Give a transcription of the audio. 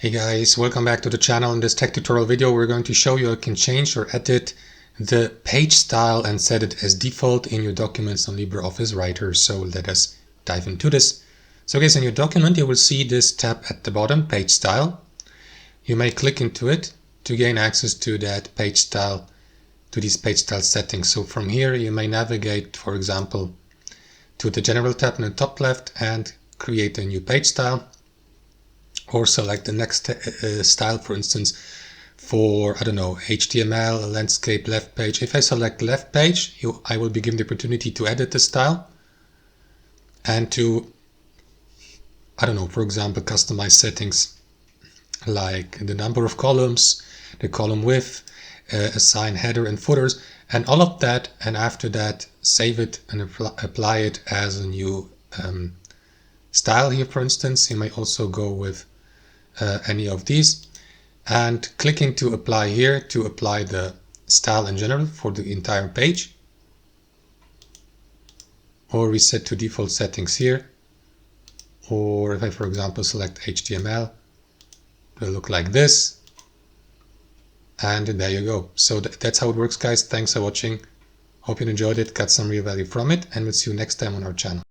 Hey guys, welcome back to the channel. In this tech tutorial video we're going to show you how you can change or edit the page style and set it as default in your documents on LibreOffice Writer. So let us dive into this. So guys, in your document you will see this tab at the bottom, page style. You may click into it to gain access to that page style, to these page style settings. So from here you may navigate, for example, to the general tab in the top left and create a new page style. Or select the next style, for instance, for, I don't know, HTML, landscape, left page. If I select left page, I will be given the opportunity to edit the style and to, I don't know, for example, customize settings like the number of columns, the column width, assign header and footers, and all of that. And after that, save it and apply it as a new style here, for instance. You may also go with any of these and clicking to apply here to apply the style in general for the entire page, or reset to default settings here. Or if I, for example, select HTML, it will look like this, and there you go. So that's how it works, guys. Thanks for watching. Hope you enjoyed it, got some real value from it, and we'll see you next time on our channel.